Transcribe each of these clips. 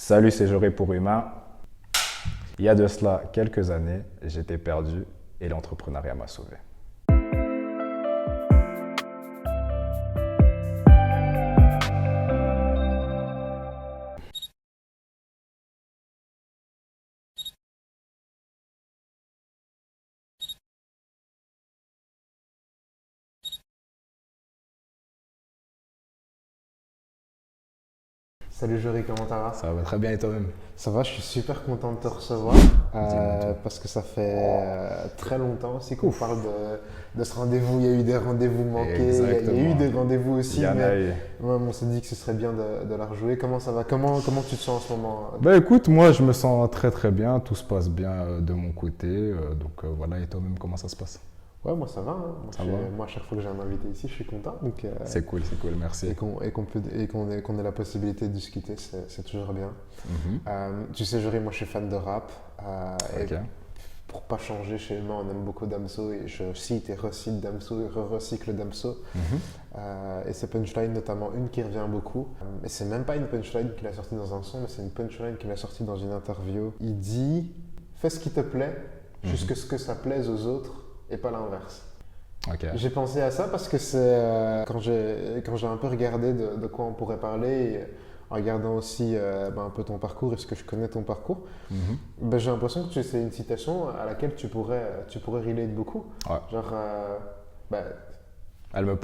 Salut, c'est Joré pour Humain. Il y a de cela quelques années, j'étais perdu et l'entrepreneuriat m'a sauvé. Salut Jory, comment ça va? Ça va très bien et toi-même? Ça va, je suis super content de te recevoir Dis-moi tout. parce que ça fait très longtemps aussi qu'on parle de ce rendez-vous. Il y a eu des rendez-vous manqués, il y a eu des rendez-vous Il aussi, y en mais a eu. ouais, on s'est dit que ce serait bien de la rejouer. Comment ça va? Comment tu te sens en ce moment? Écoute, moi je me sens très très bien, tout se passe bien de mon côté, voilà, et toi-même comment ça se passe? Ouais, moi ça va, hein. Ça va? Moi, à chaque fois que j'ai un invité ici, je suis content. C'est cool, merci. Et qu'on ait la possibilité de discuter, c'est toujours bien. Mhm. Tu sais, Jory, moi je suis fan de rap. Et Ok. pour pas changer, chez moi on aime beaucoup Damso et je cite et recite Damso et re-recycle Damso. Mhm. Et ces punchlines, notamment une qui revient beaucoup. Et c'est même pas une punchline qu'il a sortie dans un son, mais c'est une punchline qu'il a sortie dans une interview. Il dit fais ce qui te plaît, jusqu'à ce que ça plaise aux autres et pas l'inverse. Ok. J'ai pensé à ça parce que c'est quand j'ai un peu regardé de quoi on pourrait parler, et en regardant aussi un peu ton parcours, est-ce que je connais ton parcours, Mhm. j'ai l'impression que c'est une citation à laquelle tu pourrais relate beaucoup. Ouais. Genre, bah, Elle me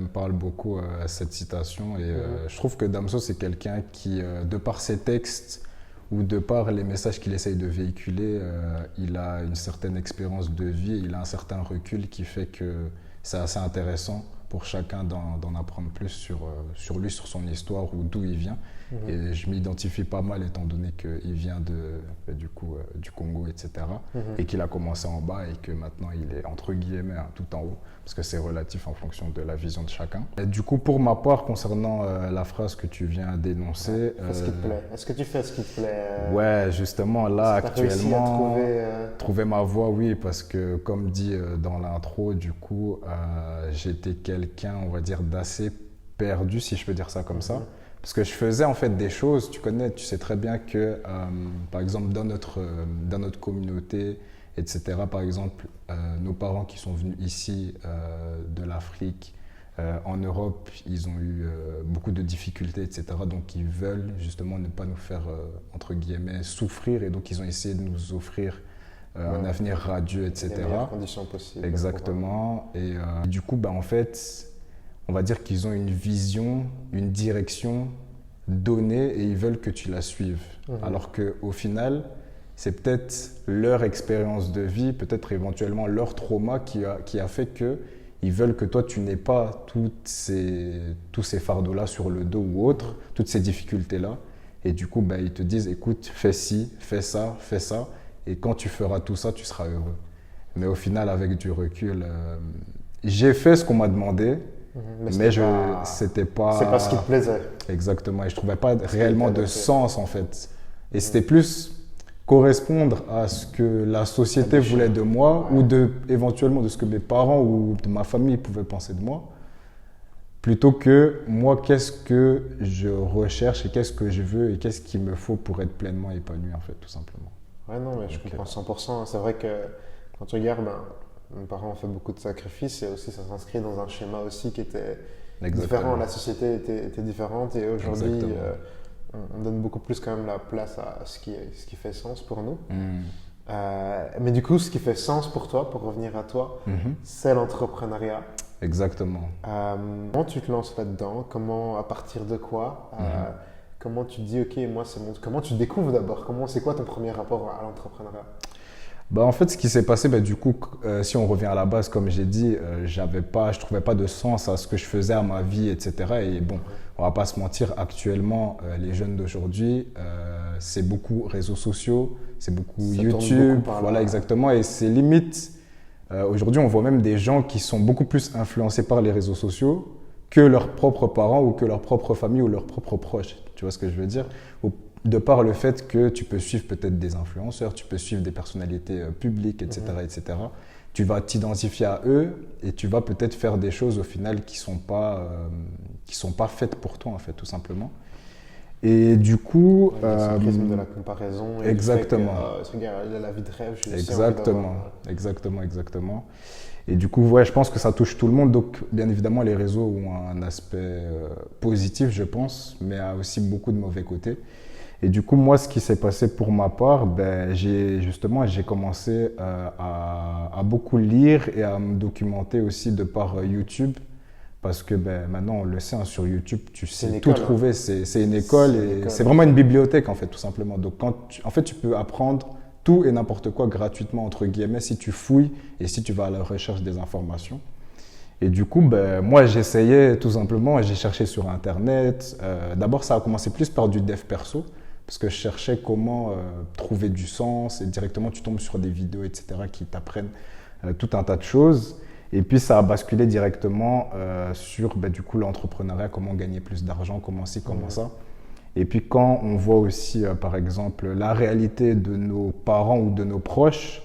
parle beaucoup cette citation et je trouve que Damso c'est quelqu'un qui, de par ses textes ou de par les messages qu'il essaye de véhiculer, il a une certaine expérience de vie, il a un certain recul qui fait que c'est assez intéressant pour chacun d'en apprendre plus sur lui, sur son histoire ou d'où il vient. Et je m'identifie pas mal étant donné qu'il vient du Congo, etc. Et qu'il a commencé en bas et que maintenant il est entre guillemets tout en haut, parce que c'est relatif en fonction de la vision de chacun. Et du coup, pour ma part, concernant la phrase que tu viens d'énoncer, fais ce qui te plaît. Est-ce que tu fais ce qui te plaît? ouais, justement, là, Est-ce que t'as réussi à actuellement, trouver, trouver ma voie, oui, parce que comme dit dans l'intro, du coup, j'étais quelqu'un, on va dire, d'assez perdu, si je peux dire ça comme ça. Parce que je faisais en fait des choses, tu sais très bien que, par exemple, dans notre communauté, etc., par exemple, nos parents qui sont venus ici de l'Afrique, en Europe, ils ont eu beaucoup de difficultés, etc. Donc, ils veulent justement ne pas nous faire, entre guillemets, souffrir. Et donc, ils ont essayé de nous offrir un avenir radieux, les etc. meilleures conditions possibles? Exactement. Et du coup, en fait, on va dire qu'ils ont une vision, une direction donnée et ils veulent que tu la suives. Alors qu'au final, c'est peut-être leur expérience de vie, peut-être éventuellement leur trauma qui a fait que ils veulent que toi, tu n'aies pas tous ces fardeaux-là sur le dos ou autre, toutes ces difficultés-là. Et du coup, ils te disent, écoute, fais ci, fais ça, fais ça. Et quand tu feras tout ça, tu seras heureux. Mais au final, avec du recul, j'ai fait ce qu'on m'a demandé, mais c'était pas... C'est pas ce qui te plaisait. Exactement. Et je trouvais pas réellement de adapté. sens, en fait. Et c'était plus correspondre à ce que la société voulait de moi ou éventuellement de ce que mes parents ou de ma famille pouvaient penser de moi, plutôt que moi, qu'est-ce que je recherche et qu'est-ce que je veux et qu'est-ce qu'il me faut pour être pleinement épanoui, en fait, tout simplement. Ouais, non, mais je comprends 100%. C'est vrai que quand tu regardes, mes parents ont fait beaucoup de sacrifices et aussi ça s'inscrit dans un schéma aussi qui était différent. La société était différente et aujourd'hui, Exactement. on donne beaucoup plus quand même la place à ce qui fait sens pour nous. Mm. Mais du coup, ce qui fait sens pour toi, pour revenir à toi, c'est l'entrepreneuriat. Exactement. Comment tu te lances là-dedans? Comment, à partir de quoi? Comment tu te dis, ok, moi c'est mon... Comment tu découvres d'abord? C'est quoi ton premier rapport à l'entrepreneuriat? En fait, ce qui s'est passé, du coup, si on revient à la base, comme j'ai dit, je trouvais pas de sens à ce que je faisais, à ma vie, etc. Et bon, on va pas se mentir, actuellement, les jeunes d'aujourd'hui, c'est beaucoup réseaux sociaux, c'est beaucoup Ça tourne YouTube, beaucoup par là. voilà exactement. Et c'est limite, aujourd'hui, on voit même des gens qui sont beaucoup plus influencés par les réseaux sociaux que leurs propres parents ou que leur propre famille ou leurs propres proches. Tu vois ce que je veux dire? De par le fait que tu peux suivre peut-être des influenceurs, tu peux suivre des personnalités publiques, etc., etc. Tu vas t'identifier à eux et tu vas peut-être faire des choses au final qui sont pas faites pour toi, en fait, tout simplement. Et du coup, le prisme de la comparaison. Et exactement. Ce gars, il a la vie de rêve. Exactement. Et du coup, ouais, je pense que ça touche tout le monde. Donc, bien évidemment, les réseaux ont un aspect positif, je pense, mais a aussi beaucoup de mauvais côtés. Et du coup, moi, ce qui s'est passé pour ma part, ben, j'ai commencé à beaucoup lire et à me documenter aussi de par YouTube. Parce que ben, maintenant, on le sait, hein, sur YouTube, tu sais tout trouver. Hein. C'est une école et c'est vraiment une bibliothèque, en fait, tout simplement. Donc, en fait, tu peux apprendre tout et n'importe quoi gratuitement, entre guillemets, si tu fouilles et si tu vas à la recherche des informations. Et du coup, ben, moi, j'essayais tout simplement, j'ai cherché sur Internet. D'abord, ça a commencé plus par du dev perso, parce que je cherchais comment trouver du sens et directement, tu tombes sur des vidéos, etc., qui t'apprennent tout un tas de choses. Et puis, ça a basculé directement sur du coup, l'entrepreneuriat, comment gagner plus d'argent, comment ci, comment ça. Et puis, quand on voit aussi, par exemple, la réalité de nos parents ou de nos proches,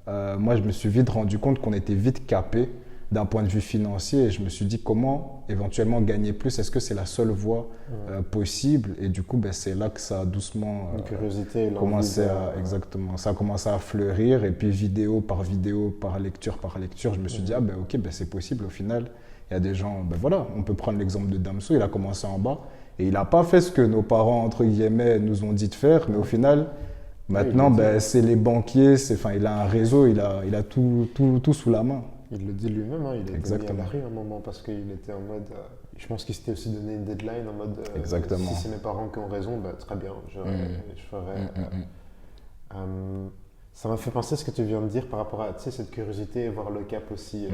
moi, je me suis vite rendu compte qu'on était vite capé d'un point de vue financier. Et je me suis dit, comment éventuellement gagner plus? Est-ce que c'est la seule voie possible? Et du coup, c'est là que ça a doucement exactement, ça a commencé à fleurir. Et puis, vidéo, par lecture, je me suis dit, ok, c'est possible au final. Il y a des gens, voilà, on peut prendre l'exemple de Damso, il a commencé en bas. Et il n'a pas fait ce que nos parents, entre guillemets, nous ont dit de faire, mais au final, maintenant, c'est les banquiers, il a un réseau, il a tout sous la main. Il le dit lui-même, hein, il était mis à la rue à un moment parce qu'il était en mode... je pense qu'il s'était aussi donné une deadline en mode... si c'est mes parents qui ont raison, très bien, je ferai... ça m'a fait penser à ce que tu viens de dire par rapport à cette curiosité et voir le cap aussi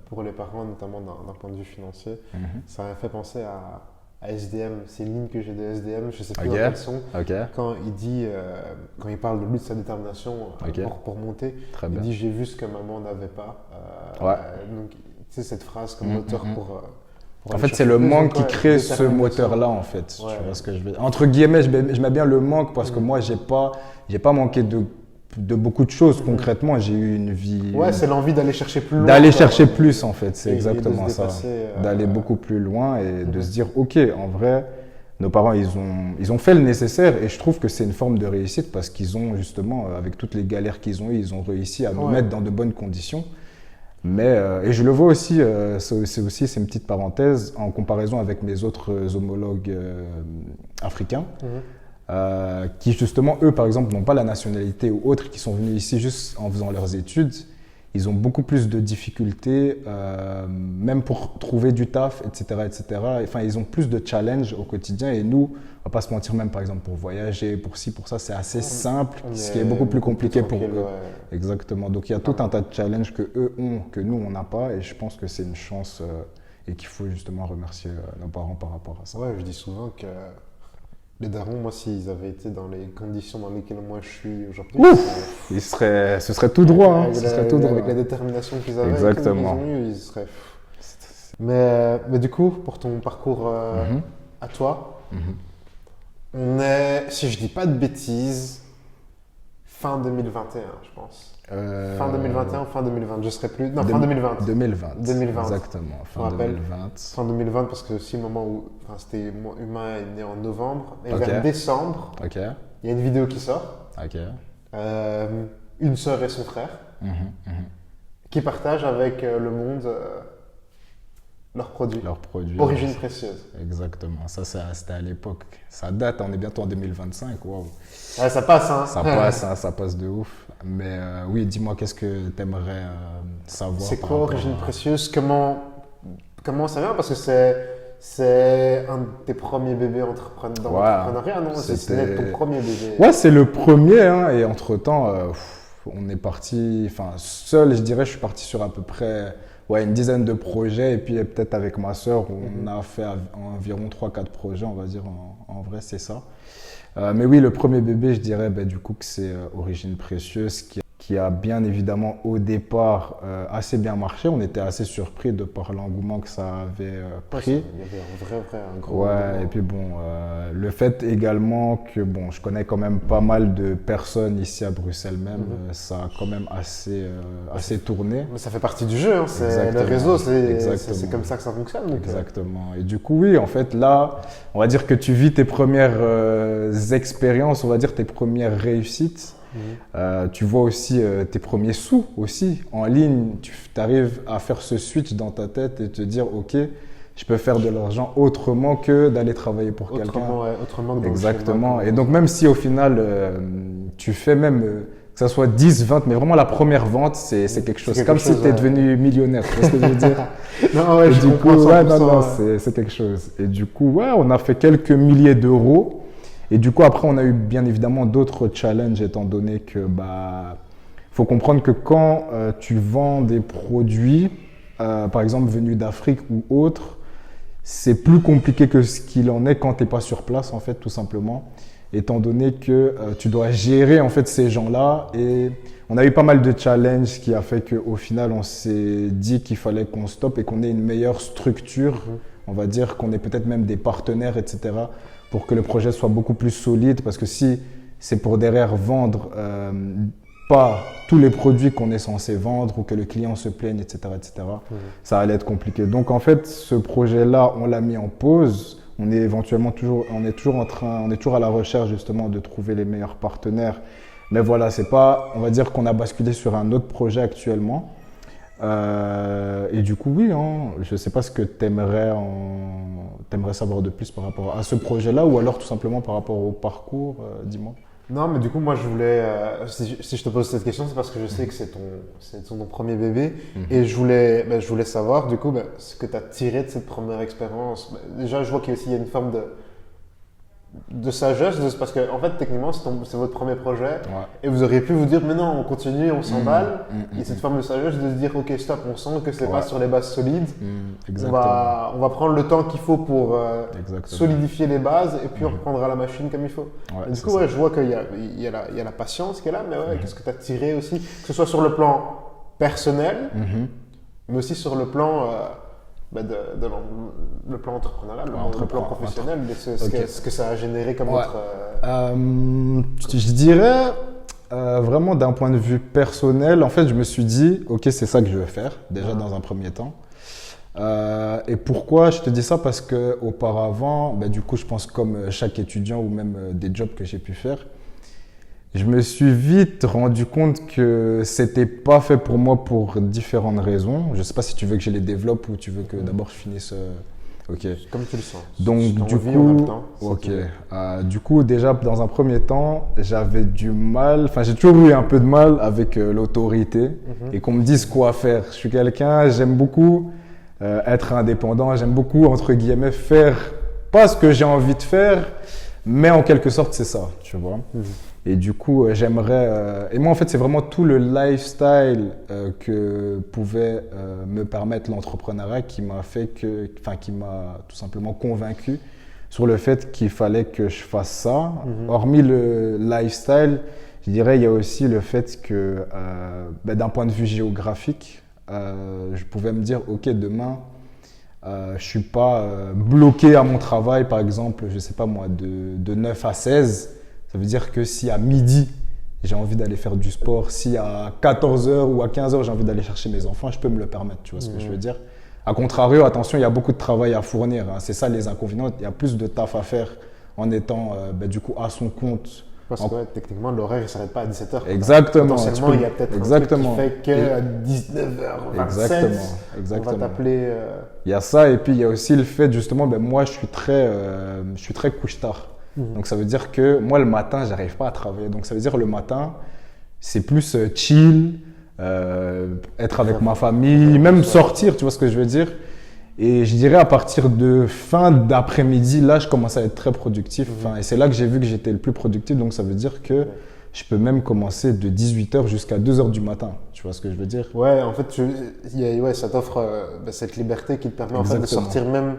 pour les parents, notamment d'un point de vue financier. Ça m'a fait penser à SDM, c'est une ligne que j'ai de SDM, je ne sais plus dans quel son. Quand il dit, quand il parle de lui, de sa détermination pour monter, il dit j'ai vu ce que maman n'avait pas. Donc, tu sais, cette phrase comme moteur pour en fait, c'est le manque qui crée ce moteur-là, en fait. Tu vois ce que je veux dire. Entre guillemets, je mets bien le manque parce que moi, j'ai pas manqué de beaucoup de choses. Concrètement, j'ai eu une vie... Ouais, c'est l'envie d'aller chercher plus loin. D'aller chercher plus, en fait. C'est exactement ça. D'aller beaucoup plus loin et de se dire, OK, en vrai, nos parents, ils ont fait le nécessaire et je trouve que c'est une forme de réussite parce qu'ils ont, justement, avec toutes les galères qu'ils ont eues, ils ont réussi à nous mettre dans de bonnes conditions. Mais, et je le vois aussi, c'est une petite parenthèse, en comparaison avec mes autres homologues africains, qui justement, eux par exemple, n'ont pas la nationalité ou autres, qui sont venus ici juste en faisant leurs études, ils ont beaucoup plus de difficultés, même pour trouver du taf, etc., etc. Enfin, ils ont plus de challenges au quotidien et nous, on va pas se mentir, même par exemple pour voyager, pour ci, pour ça, c'est assez simple, ce qui est beaucoup plus compliqué pour eux. Exactement. Donc il y a tout un tas de challenges que eux ont, que nous on n'a pas, et je pense que c'est une chance et qu'il faut justement remercier nos parents par rapport à ça. Ouais, je dis souvent que les darons, moi, s'ils avaient été dans les conditions dans lesquelles moi je suis aujourd'hui, ce serait tout droit. Hein, avec la détermination qu'ils avaient, exactement. Qu'ils ont eu, ils seraient. Mais du coup, pour ton parcours à toi, on est, si je dis pas de bêtises, fin 2021, je pense. Fin 2021 ou fin 2020, je serais plus. Non, fin 2020. 2020. Exactement, fin 2020. Fin 2020, parce que c'est le moment où. Enfin, c'était. Humain est né en novembre. Et vers décembre, il y a une vidéo qui sort. Une sœur et son frère qui partagent avec le monde leurs produits. Origine précieuse. Exactement. Ça, c'était à l'époque. Ça date, on est bientôt en 2025. Waouh. Ouais, ça passe, hein. Ça passe de ouf. Mais oui, dis-moi, qu'est-ce que tu aimerais savoir? C'est quoi Origine précieuse? Comment ça vient? Parce que c'est un de tes premiers bébés dans l'entrepreneuriat, non? C'est ton premier bébé. Ouais, c'est le premier. Hein, et entre-temps, on est parti... Enfin, seul, je dirais, je suis parti sur à peu près... une dizaine de projets et puis peut-être avec ma sœur, on a fait environ 3-4 projets, on va dire, en vrai, c'est ça. Mais oui, le premier bébé, je dirais du coup que c'est Origine précieuse qui qui a bien évidemment au départ assez bien marché. On était assez surpris de par l'engouement que ça avait pris. Il y avait un gros Ouais, engouement. et puis bon, le fait également que bon, je connais quand même pas mal de personnes ici à Bruxelles même, ça a quand même assez tourné. Mais ça fait partie du jeu, hein. Le Exactement. réseau, c'est Exactement. comme ça que ça fonctionne. Donc, Exactement. Et du coup, oui, en fait, là, on va dire que tu vis tes premières expériences, on va dire tes premières réussites. Tu vois aussi tes premiers sous aussi en ligne. Tu arrives à faire ce switch dans ta tête et te dire, OK, je peux faire de l'argent autrement que d'aller travailler pour quelqu'un. Autrement que dans le Exactement. schéma, Et donc, même si au final, tu fais même, que ça soit 10, 20, mais vraiment la première vente, c'est quelque chose. C'est comme si tu es devenu millionnaire. Tu vois ce que je veux dire? Non, ouais, Et je du coup, comprends ouais, 100%, non, ouais. c'est quelque chose. Et du coup, ouais, on a fait quelques milliers d'euros. Et du coup, après, on a eu bien évidemment d'autres challenges, étant donné que, faut comprendre que quand tu vends des produits, par exemple venus d'Afrique ou autres, c'est plus compliqué que ce qu'il en est quand tu n'es pas sur place, en fait, tout simplement. Étant donné que tu dois gérer, en fait, ces gens-là. Et on a eu pas mal de challenges qui a fait qu'au final, on s'est dit qu'il fallait qu'on stoppe et qu'on ait une meilleure structure. On va dire qu'on ait peut-être même des partenaires, etc., pour que le projet soit beaucoup plus solide. Parce que si c'est pour derrière vendre pas tous les produits qu'on est censé vendre ou que le client se plaigne, etc., ça allait être compliqué. Donc en fait, ce projet-là, on l'a mis en pause. On est toujours à la recherche justement de trouver les meilleurs partenaires. Mais voilà, c'est pas, on va dire qu'on a basculé sur un autre projet actuellement. Et du coup, oui, hein, je ne sais pas ce que tu aimerais savoir de plus par rapport à ce projet-là ou alors tout simplement par rapport au parcours, dis-moi. Non, mais du coup, moi, je voulais. Si je te pose cette question, c'est parce que je sais que c'est ton premier bébé. Et je voulais savoir, du coup, ce que tu as tiré de cette première expérience. Déjà, je vois qu'il y a une forme de sagesse, parce que, en fait, techniquement, c'est votre premier projet. Ouais. Et vous auriez pu vous dire, mais non, on continue, on s'emballe. Il y a cette forme de sagesse de se dire, ok, stop, on sent que c'est pas sur les bases solides. On va prendre le temps qu'il faut pour solidifier les bases et puis on reprendra la machine comme il faut. Ouais, et du coup, je vois qu'il y a la patience qui est là, mais qu'est-ce que tu as tiré aussi, que ce soit sur le plan personnel, mais aussi sur le plan, le plan entrepreneurial, le plan professionnel, ce que ça a généré comme autre. Je dirais vraiment d'un point de vue personnel, en fait, je me suis dit, ok, c'est ça que je veux faire, déjà dans un premier temps. Et pourquoi je te dis ça? Parce que auparavant, du coup, je pense comme chaque étudiant ou même des jobs que j'ai pu faire, je me suis vite rendu compte que c'était pas fait pour moi pour différentes raisons. Je sais pas si tu veux que je les développe ou tu veux que d'abord je finisse. Ok. Comme tu le sens. Donc du coup, en même temps, ok. Du coup, déjà dans un premier temps, j'avais du mal. Enfin, j'ai toujours eu un peu de mal avec l'autorité et qu'on me dise quoi faire. Je suis quelqu'un, j'aime beaucoup être indépendant. J'aime beaucoup entre guillemets faire pas ce que j'ai envie de faire, mais en quelque sorte c'est ça, tu vois. Et du coup, j'aimerais. Et moi, en fait, c'est vraiment tout le lifestyle que pouvait me permettre l'entrepreneuriat qui m'a qui m'a tout simplement convaincu sur le fait qu'il fallait que je fasse ça. Hormis le lifestyle, je dirais, il y a aussi le fait que, d'un point de vue géographique, je pouvais me dire, ok, demain, je suis pas bloqué à mon travail, par exemple, je sais pas moi, de 9 à 16. Ça veut dire que si à midi, j'ai envie d'aller faire du sport, si à 14h ou à 15h, j'ai envie d'aller chercher mes enfants, je peux me le permettre, tu vois ce que je veux dire. A contrario, attention, il y a beaucoup de travail à fournir. Hein. C'est ça les inconvénients. Il y a plus de taf à faire en étant du coup à son compte. Parce que techniquement, l'horaire ne s'arrête pas à 17h. Exactement. Potentiellement, il y a peut-être un truc qui fait qu'à 19h27, on va t'appeler. Il y a ça et puis il y a aussi le fait justement, moi je suis très couche-tard. Donc ça veut dire que moi le matin, j'arrive pas à travailler. Donc ça veut dire le matin, c'est plus chill, être avec ma famille, même sortir, tu vois ce que je veux dire. Et je dirais à partir de fin d'après-midi, là, je commence à être très productif. Et c'est là que j'ai vu que j'étais le plus productif. Donc, ça veut dire que je peux même commencer de 18h jusqu'à 2h du matin. Tu vois ce que je veux dire? Ouais, en fait, ça t'offre cette liberté qui te permet en fait, de sortir même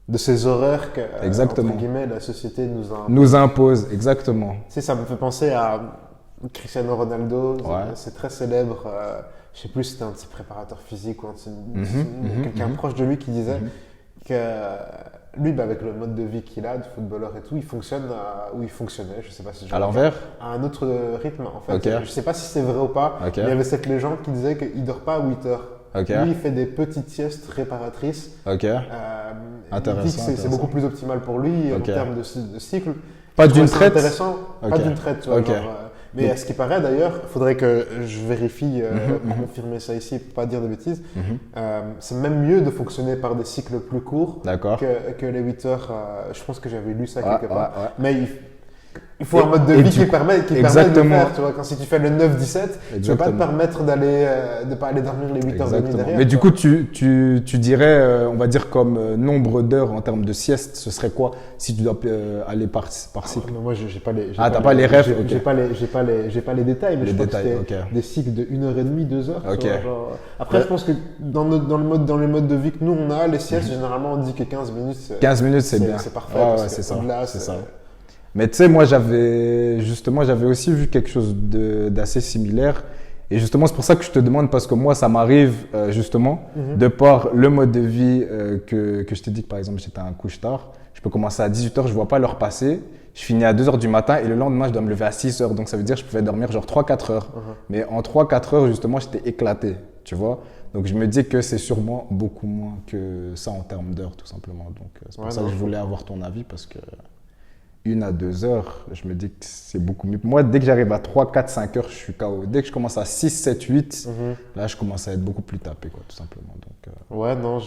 de ces horaires que, entre guillemets, la société nous impose. Exactement. Tu sais, ça me fait penser à Cristiano Ronaldo, Ouais. c'est très célèbre. Je sais plus si c'était un de ses préparateurs physiques ou Mhm, quelqu'un mhm. proche de lui qui disait Mhm. que lui, bah, avec le mode de vie qu'il a, de footballeur et tout, il fonctionne ou il fonctionnait, je sais pas si je À l'envers? à un autre rythme. En fait, Ok. je sais pas si c'est vrai ou pas, Ok. mais il y avait cette légende qui disait qu'il dort pas à 8 heures. Ok. Lui, il fait des petites siestes réparatrices. Ok. Il dit Intéressant, que c'est intéressant. beaucoup plus optimal pour lui Ok. en termes de cycle. Pas Je trouvais d'une ça traite? intéressant, pas Ok. d'une traite, tu vois, Ok. genre, mais Donc- à ce qui paraît d'ailleurs, il faudrait que je vérifie pour mhm. confirmer ça ici, pour pas dire de bêtises. Mhm. C'est même mieux de fonctionner par des cycles plus courts D'accord. que les 8 heures. Je pense que j'avais lu ça Ouais, quelque part. ouais, ouais. Mais il faut Et- un mode de et vie du qui coup- permet de le Exactement. faire. Tu vois, quand si tu fais le 9-17, tu ne vas pas te Exactement. permettre de pas aller dormir les 8 heures de nuit Exactement. derrière. Mais du tu vois. coup, tu dirais, on va dire comme nombre d'heures en termes de sieste, ce serait quoi si tu dois aller par cycle? Mais moi, j'ai pas les. Ah, t'as pas les refs, j'ai- ok. j'ai pas les détails, mais Les je crois détails, que c'était ok. des cycles de 1h30, 2 heures. tu Ok. vois, genre. Après, Ouais. je pense que dans les modes de vie que nous on a, les siestes, généralement, on dit que 15 minutes. 15 minutes, c'est bien. C'est parfait. Ouais, parce ouais, que c'est ça. au-delà, C'est ça. Mais tu sais, moi, j'avais aussi vu quelque chose d'assez similaire. Et justement, c'est pour ça que je te demande, parce que moi, ça m'arrive justement, Mhm. de par le mode de vie que je t'ai dit que par exemple, j'étais un couche-tard. Je peux commencer à 18h, je vois pas l'heure passer. Je finis à 2h du matin et le lendemain, je dois me lever à 6h. Donc, ça veut dire que je pouvais dormir genre 3-4 heures. Mhm. Mais en 3-4 heures, justement, j'étais éclaté, tu vois. Donc, je me dis que c'est sûrement beaucoup moins que ça en termes d'heures, tout simplement. Donc, c'est pour Ouais, ça non, que je je voulais avoir ton avis, parce que 1 à 2 heures, je me dis que c'est beaucoup mieux. Moi, dès que j'arrive à 3, 4, 5 heures, je suis KO. Dès que je commence à 6, 7, 8, Mhm. là, je commence à être beaucoup plus tapé, quoi, tout simplement. Donc, Ouais, non,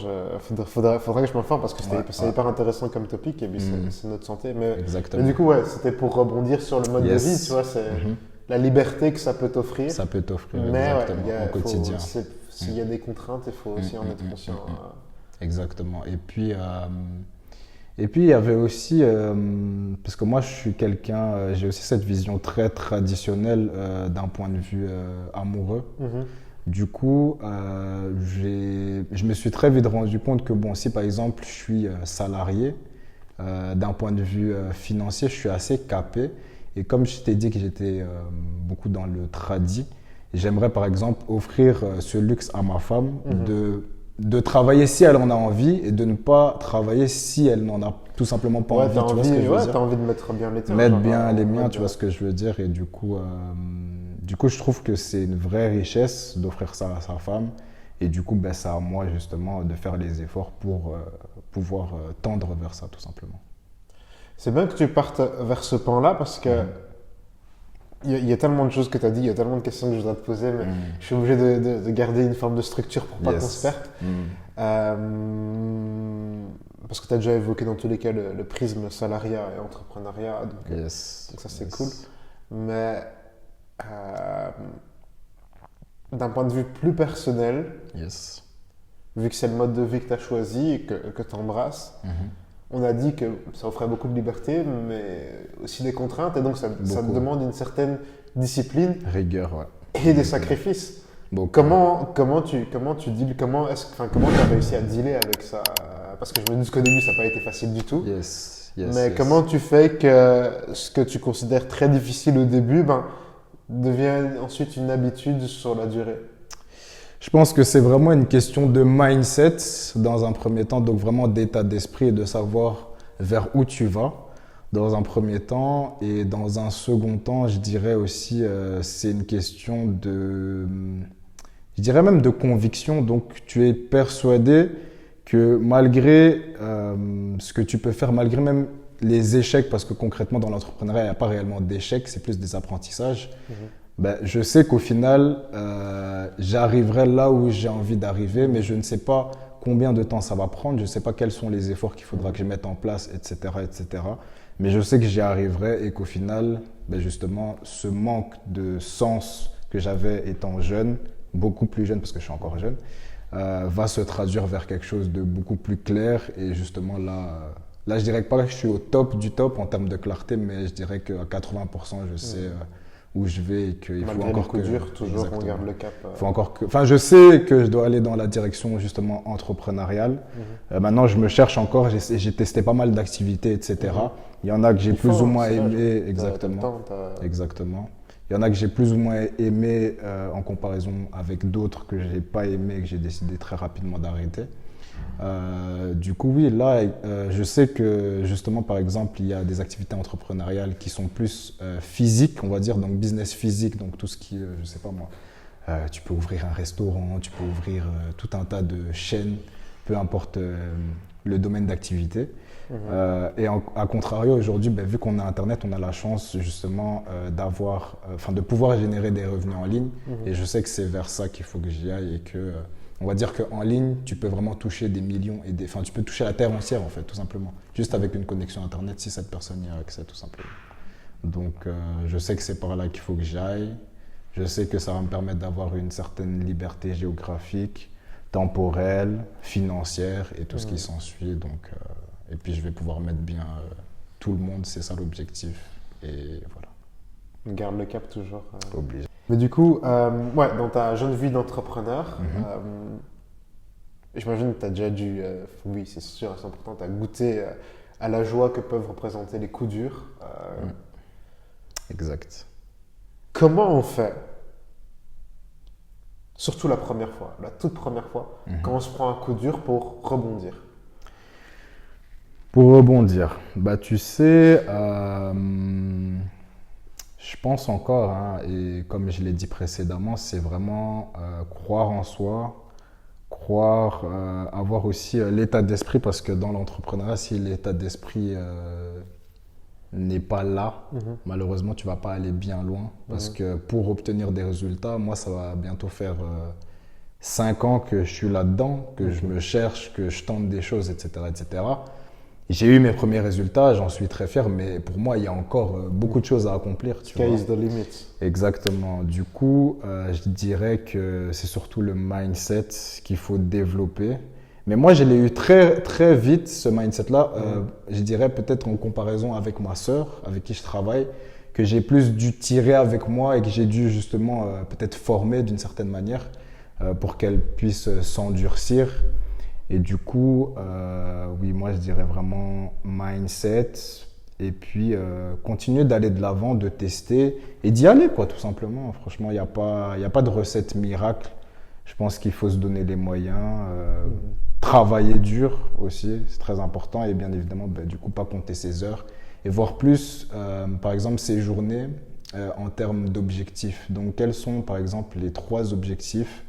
faudrait que je m'informe parce que c'est Ouais. hyper intéressant comme topic et puis Mhm. c'est notre santé. Mais exactement. du coup, ouais, c'était pour rebondir sur le mode Yes. de vie, tu vois, c'est Mhm. la liberté que ça peut t'offrir. Ça peut t'offrir Mais ouais, exactement au faut- quotidien. s'il y a des contraintes, il faut aussi en être conscient. Exactement. Et puis, il y avait aussi, parce que moi, je suis quelqu'un, j'ai aussi cette vision très traditionnelle d'un point de vue amoureux. Mhm. Du coup, je me suis très vite rendu compte que, bon, si par exemple je suis salarié, d'un point de vue financier, je suis assez capé. Et comme je t'ai dit que j'étais beaucoup dans le tradi, j'aimerais par exemple offrir ce luxe à ma femme de travailler si elle en a envie et de ne pas travailler si elle n'en a tout simplement pas Ouais, envie. Tu vois ce que je veux dire? t'as envie de mettre bien les tiens. Mettre genre, bien les en miens, mode, tu vois ce que je veux dire. Et du coup, je trouve que c'est une vraie richesse d'offrir ça à sa femme. Et du coup, ben, c'est à moi justement de faire les efforts pour pouvoir tendre vers ça, tout simplement. C'est bien que tu partes vers ce pan-là parce que il y a tellement de choses que tu as dit, il y a tellement de questions que je dois te poser, mais je suis obligé de garder une forme de structure pour pas Yes. qu'on se perde. Parce que tu as déjà évoqué dans tous les cas le prisme salariat et entrepreneuriat, donc, Yes. donc ça c'est Yes. cool. Mais d'un point de vue plus personnel, Yes. vu que c'est le mode de vie que tu as choisi et que tu embrasses, on a dit que ça offrait beaucoup de liberté, mais aussi des contraintes, et donc ça Beaucoup. demande une certaine discipline Rigueur, ouais. et des sacrifices. Beaucoup. Comment tu deals, comment tu as réussi à dealer avec ça? Parce que je me dis qu'au début, ça n'a pas été facile du tout. Yes. Yes. Mais yes. comment tu fais que ce que tu considères très difficile au début devient ensuite une habitude sur la durée? Je pense que c'est vraiment une question de mindset dans un premier temps, donc vraiment d'état d'esprit et de savoir vers où tu vas dans un premier temps. Et dans un second temps, je dirais aussi, c'est une question je dirais même de conviction. Donc tu es persuadé que malgré ce que tu peux faire, malgré même les échecs, parce que concrètement dans l'entrepreneuriat, il n'y a pas réellement d'échecs, c'est plus des apprentissages. Ben, je sais qu'au final, j'arriverai là où j'ai envie d'arriver, mais je ne sais pas combien de temps ça va prendre, je ne sais pas quels sont les efforts qu'il faudra que je mette en place, etc., etc. Mais je sais que j'y arriverai et qu'au final, ben justement, ce manque de sens que j'avais étant jeune, beaucoup plus jeune parce que je suis encore jeune, va se traduire vers quelque chose de beaucoup plus clair. Et justement là je dirais pas que je suis au top du top en termes de clarté, mais je dirais qu'à 80%, je sais où je vais et qu'il faut Malgré encore les coups durs, toujours Exactement. on garde le cap. Faut encore que, enfin, je sais que je dois aller dans la direction justement entrepreneuriale. Maintenant, je me cherche encore. J'ai testé pas mal d'activités, etc. Il y en a que j'ai plus ou moins aimé, exactement. Exactement. Il y en a que j'ai plus ou moins aimé en comparaison avec d'autres que je n'ai pas aimé et que j'ai décidé très rapidement d'arrêter. Du coup, oui, là, je sais que justement, par exemple, il y a des activités entrepreneuriales qui sont plus physiques, on va dire, donc business physique, donc tout ce qui, je sais pas moi, tu peux ouvrir un restaurant, tu peux ouvrir tout un tas de chaînes, peu importe le domaine d'activité. Et à contrario, aujourd'hui, vu qu'on a Internet, on a la chance justement de pouvoir générer des revenus en ligne. Et je sais que c'est vers ça qu'il faut que j'y aille et que on va dire qu'en ligne, tu peux vraiment toucher des millions tu peux toucher la terre entière en fait, tout simplement. Juste avec une connexion Internet, si cette personne y a accès, tout simplement. Donc, je sais que c'est par là qu'il faut que j'aille. Je sais que ça va me permettre d'avoir une certaine liberté géographique, temporelle, financière et tout ce qui s'ensuit. Donc, et puis, je vais pouvoir mettre bien tout le monde, c'est ça l'objectif. Et voilà. On garde le cap toujours. Obligé. Mais du coup, dans ta jeune vie d'entrepreneur, j'imagine que tu as déjà dû, oui, c'est sûr, c'est important, tu as goûté à la joie que peuvent représenter les coups durs. Exact. Comment on fait, surtout la première fois, la toute première fois, quand on se prend un coup dur pour rebondir? Pour rebondir, tu sais, je pense encore, hein, et comme je l'ai dit précédemment, c'est vraiment croire en soi, avoir aussi l'état d'esprit, parce que dans l'entrepreneuriat, si l'état d'esprit n'est pas là, malheureusement, tu ne vas pas aller bien loin, parce que pour obtenir des résultats, moi, ça va bientôt faire 5 ans que je suis là-dedans, que je me cherche, que je tente des choses, etc., etc. J'ai eu mes premiers résultats, j'en suis très fier, mais pour moi, il y a encore beaucoup de choses à accomplir. Sky is the limit. Exactement. Du coup, je dirais que c'est surtout le mindset qu'il faut développer. Mais moi, je l'ai eu très, très vite, ce mindset-là. Je dirais peut-être en comparaison avec ma sœur, avec qui je travaille, que j'ai plus dû tirer avec moi et que j'ai dû justement peut-être former d'une certaine manière pour qu'elle puisse s'endurcir. Et du coup, oui, moi je dirais vraiment mindset et puis continuer d'aller de l'avant, de tester et d'y aller, quoi, tout simplement. Franchement, il n'y a pas de recette miracle. Je pense qu'il faut se donner les moyens, travailler dur aussi, c'est très important et bien évidemment, du coup, pas compter ses heures et voir plus, par exemple, ses journées en termes d'objectifs. Donc, quels sont, par exemple, les 3 objectifs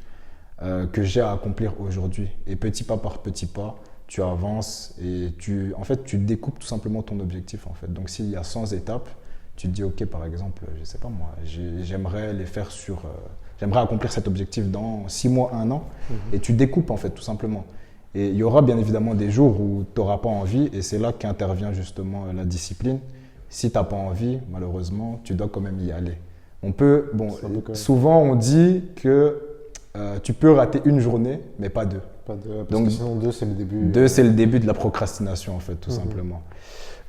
que j'ai à accomplir aujourd'hui. Et petit pas par petit pas, tu avances et tu découpes tout simplement ton objectif en fait. Donc s'il y a 100 étapes, tu te dis ok, par exemple, je sais pas moi, j'aimerais les faire j'aimerais accomplir cet objectif dans 6 mois, 1 an, et tu découpes en fait tout simplement. Et il y aura bien évidemment des jours où tu n'auras pas envie et c'est là qu'intervient justement la discipline. Si tu n'as pas envie, malheureusement, tu dois quand même y aller. Souvent on dit que tu peux rater une journée, mais pas 2. Parce que sinon 2, c'est le début. 2, c'est le début de la procrastination, en fait, tout simplement.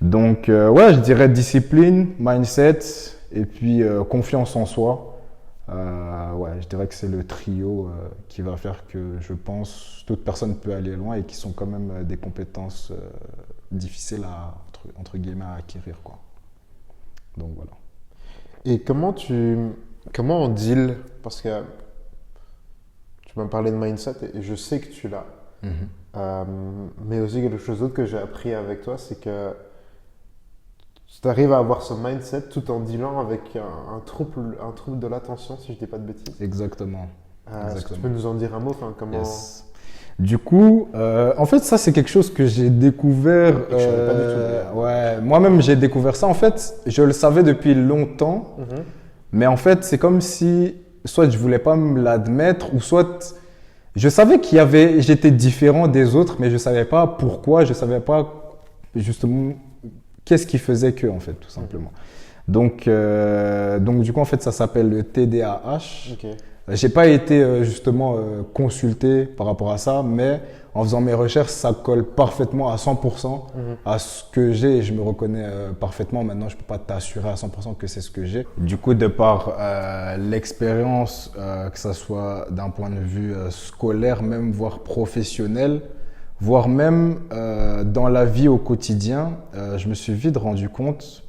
Donc, je dirais discipline, mindset, et puis confiance en soi. Je dirais que c'est le trio qui va faire que, je pense, toute personne peut aller loin et qui sont quand même des compétences difficiles entre guillemets, à acquérir, quoi. Donc, voilà. Et comment on deal, parce que tu m'as parlé de mindset et je sais que tu l'as. Mais aussi quelque chose d'autre que j'ai appris avec toi, c'est que tu arrives à avoir ce mindset tout en dealant avec un trouble de l'attention, si je ne dis pas de bêtises. Exactement. Est-ce que tu peux nous en dire un mot, comment... Yes. Du coup, en fait, ça, c'est quelque chose que j'ai découvert. Je ne savais pas du tout. Ouais, moi-même, j'ai découvert ça. En fait, je le savais depuis longtemps. Mais en fait, c'est comme si soit je voulais pas me l'admettre ou soit je savais j'étais différent des autres, mais je savais pas pourquoi, je savais pas justement qu'est-ce qui faisait que, en fait, tout simplement. Donc du coup, en fait, ça s'appelle le TDAH. Okay. J'ai pas été justement consulté par rapport à ça, mais en faisant mes recherches, ça colle parfaitement à 100% à ce que j'ai et je me reconnais parfaitement. Maintenant, je peux pas t'assurer à 100% que c'est ce que j'ai. Du coup, de par l'expérience, que ça soit d'un point de vue scolaire, même voire professionnel, voire même dans la vie au quotidien, je me suis vite rendu compte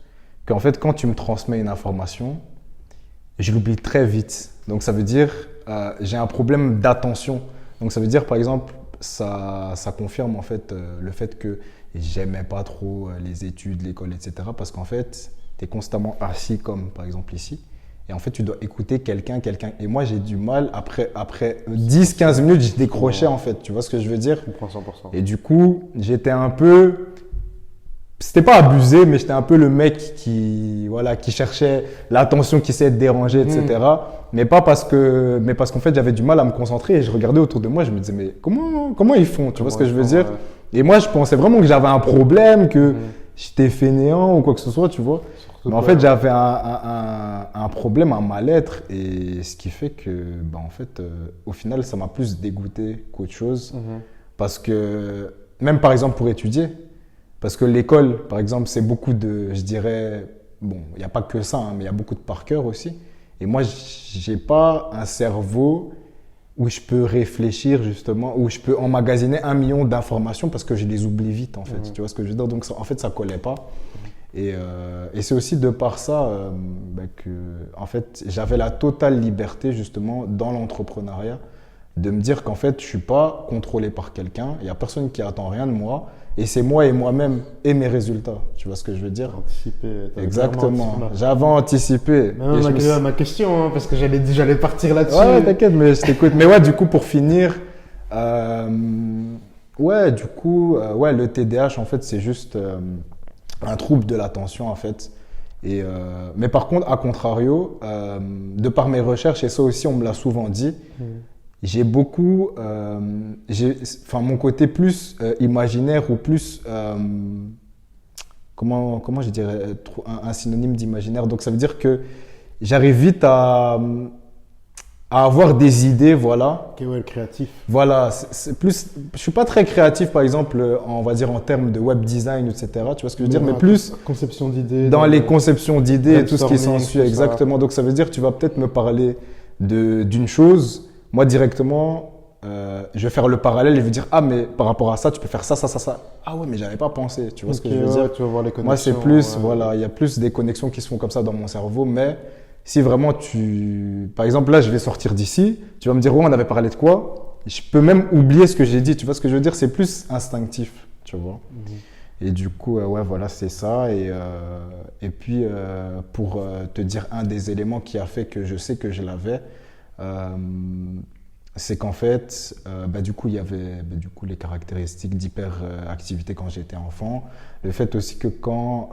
qu'en fait, quand tu me transmets une information, je l'oublie très vite. Donc ça veut dire, j'ai un problème d'attention. Donc ça veut dire, par exemple, ça confirme en fait le fait que j'aimais pas trop les études, l'école, etc. Parce qu'en fait, tu es constamment assis comme par exemple ici. Et en fait, tu dois écouter quelqu'un. Et moi, j'ai du mal, après 10-15 minutes, j'ai décroché en fait. Tu vois ce que je veux dire? Je comprends 100%. Et du coup, j'étais un peu... C'était pas abusé, mais j'étais un peu le mec qui cherchait l'attention, qui essayait de déranger, etc. Mais qu'en fait, j'avais du mal à me concentrer et je regardais autour de moi, je me disais, mais comment ils font? Tu vois ce que je veux dire? Et moi, je pensais vraiment que j'avais un problème, que j'étais fainéant ou quoi que ce soit, tu vois. Mais en fait, j'avais un problème, un mal-être, et ce qui fait que, en fait, au final, ça m'a plus dégoûté qu'autre chose. Parce que, même par exemple pour étudier, parce que l'école, par exemple, c'est beaucoup de, je dirais, bon, il n'y a pas que ça, hein, mais il y a beaucoup de par cœur aussi. Et moi, j'ai pas un cerveau où je peux réfléchir justement, où je peux emmagasiner 1 million d'informations parce que je les oublie vite en fait. Tu vois ce que je veux dire? Donc en fait, ça collait pas. Et c'est aussi de par ça que, en fait, j'avais la totale liberté justement dans l'entrepreneuriat de me dire qu'en fait, je suis pas contrôlé par quelqu'un. Il y a personne qui attend rien de moi. Et c'est moi et moi-même et mes résultats. Tu vois ce que je veux dire? Anticipé. Exactement. J'avais anticipé. Ma question, hein, parce que j'allais partir là-dessus. Ouais, t'inquiète, mais je t'écoute. Mais ouais, du coup, pour finir, le TDAH, en fait, c'est juste un trouble de l'attention, en fait. Mais par contre, à contrario, de par mes recherches, et ça aussi, on me l'a souvent dit, j'ai beaucoup, mon côté plus imaginaire ou plus, comment je dirais, un synonyme d'imaginaire. Donc ça veut dire que j'arrive vite à avoir des idées, voilà. Ok, ouais, le créatif. Voilà, c'est plus, je suis pas très créatif, par exemple, on va dire en termes de web design, etc. Tu vois ce que je veux dire, mais plus conception d'idées. Dans les conceptions d'idées et tout ce qui s'ensuit, exactement. Ça. Donc ça veut dire que tu vas peut-être me parler d'une chose. Moi, directement, je vais faire le parallèle et je vais dire, ah, mais par rapport à ça, tu peux faire ça, ça, ça, ça. Ah ouais, mais j'avais pas pensé. Tu vois ce que je veux dire? Tu vas voir les connexions. Moi, c'est plus, voilà, il y a plus des connexions qui se font comme ça dans mon cerveau. Mais si vraiment par exemple, là, je vais sortir d'ici, tu vas me dire, ouais, on avait parlé de quoi? Je peux même oublier ce que j'ai dit. Tu vois ce que je veux dire? C'est plus instinctif, tu vois. Et du coup, ouais, voilà, c'est ça. Et puis, pour te dire un des éléments qui a fait que je sais que je l'avais, c'est qu'en fait, du coup, il y avait les caractéristiques d'hyperactivité quand j'étais enfant. Le fait aussi que quand,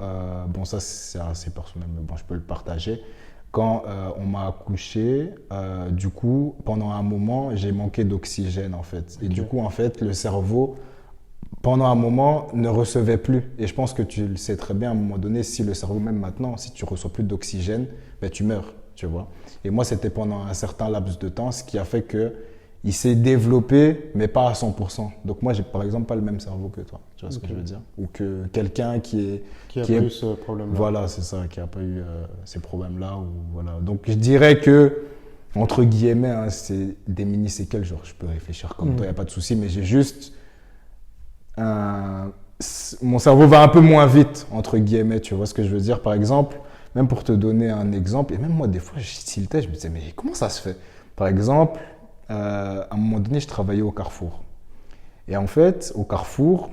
ça c'est assez personnel, mais bon, je peux le partager. Quand on m'a accouché, du coup, pendant un moment, j'ai manqué d'oxygène en fait. Et du coup, en fait, le cerveau, pendant un moment, ne recevait plus. Et je pense que tu le sais très bien, à un moment donné, si le cerveau, même maintenant, si tu ne reçois plus d'oxygène, tu meurs, tu vois. Et moi, c'était pendant un certain laps de temps, ce qui a fait qu'il s'est développé, mais pas à 100%. Donc moi, j'ai par exemple pas le même cerveau que toi, tu vois ce que je veux dire? Ou que quelqu'un qui a pas eu ce problème-là. Voilà, c'est ça, qui n'a pas eu ces problèmes-là. Voilà. Donc je dirais que, entre guillemets, hein, c'est des mini-séquelles, genre je peux réfléchir comme toi, il n'y a pas de souci, mais j'ai juste... mon cerveau va un peu moins vite, entre guillemets, tu vois ce que je veux dire? Par exemple, même pour te donner un exemple, et même moi, des fois, je tiltais, je me disais, mais comment ça se fait? Par exemple, à un moment donné, je travaillais au Carrefour. Et en fait, au Carrefour,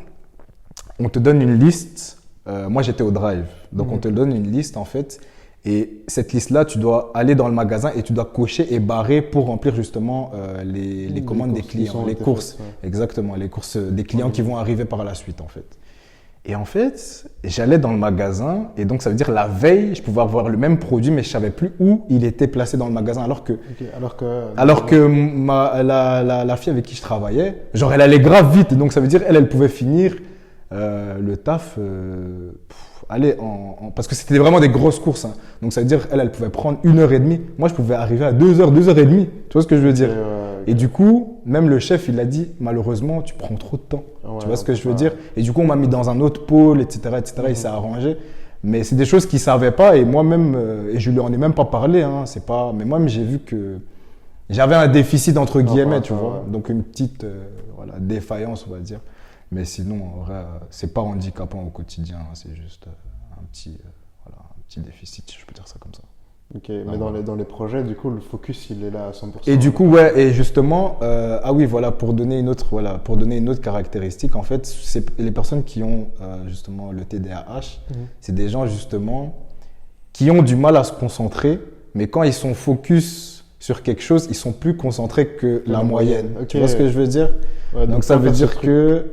on te donne une liste. Moi, j'étais au Drive. Donc, on te donne une liste, en fait. Et cette liste-là, tu dois aller dans le magasin et tu dois cocher et barrer pour remplir justement les commandes des clients, les courses. Exactement, les courses des clients qui vont arriver par la suite, en fait. Et en fait, j'allais dans le magasin et donc ça veut dire la veille, je pouvais avoir le même produit mais je savais plus où il était placé dans le magasin alors que la fille avec qui je travaillais, genre elle allait grave vite donc ça veut dire elle pouvait finir le taf parce que c'était vraiment des grosses courses hein. Donc ça veut dire elle pouvait prendre 1h30, moi je pouvais arriver à 2h, 2h30, tu vois ce que je veux dire? Et du coup, même le chef, il a dit, malheureusement, tu prends trop de temps. Tu vois ce que je veux dire? Et du coup, on m'a mis dans un autre pôle, etc., etc. Il s'est arrangé. Mais c'est des choses qu'il ne savait pas. Et moi-même, et je lui en ai même pas parlé, hein, mais moi-même, j'ai vu que j'avais un déficit, entre guillemets, tu vois. Donc, une petite défaillance, on va dire. Mais sinon, en vrai, c'est pas handicapant au quotidien. Hein, c'est juste un petit déficit, si je peux dire ça comme ça. Ok, mais dans les projets, du coup, le focus, il est là à 100%. Et du coup, ouais, et justement, ah oui, voilà, pour donner une autre caractéristique, en fait, c'est les personnes qui ont justement le TDAH, c'est des gens justement qui ont du mal à se concentrer, mais quand ils sont focus sur quelque chose, ils sont plus concentrés que la moyenne. Okay. Tu vois ce que je veux dire? Ouais, donc ça veut dire que...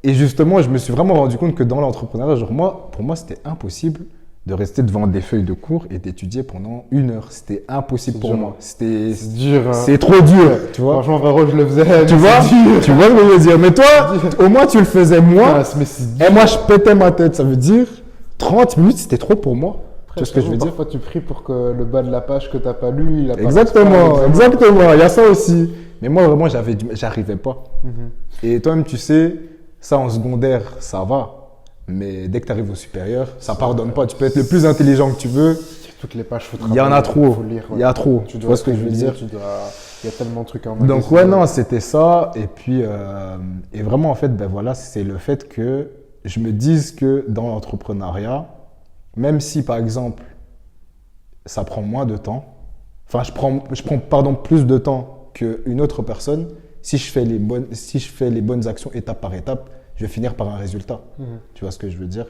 Et justement, je me suis vraiment rendu compte que dans l'entrepreneuriat, genre pour moi, c'était impossible de rester devant des feuilles de cours et d'étudier pendant 1 heure. C'était impossible pour moi. C'est dur. Hein. C'est trop dur, tu vois. Franchement, frérot, je le faisais. Tu vois ce que je veux dire. Mais toi, au moins, tu le faisais moins. Et moi, je pétais ma tête. Ça veut dire 30 minutes, c'était trop pour moi. Tu vois ce que je veux dire? Parfois, tu pries pour que le bas de la page que tu n'as pas lu, il a pas... Exactement. Il y a ça aussi. Mais moi, vraiment, j'arrivais pas. Et toi-même, tu sais, ça en secondaire, ça va. Mais dès que tu arrives au supérieur, ça pardonne pas. Tu peux être le plus intelligent que tu veux. Toutes les pages, il y en a trop. Il y a trop. Tu vois ce que je veux dire? Il y a tellement de trucs en magasin. Donc ouais, non, c'était ça. Et puis, et vraiment, en fait, ben voilà, c'est le fait que je me dise que dans l'entrepreneuriat, même si, par exemple, ça prend moins de temps, enfin, je prends plus de temps qu'une autre personne, si je fais les bonnes actions étape par étape, je vais finir par un résultat. Tu vois ce que je veux dire?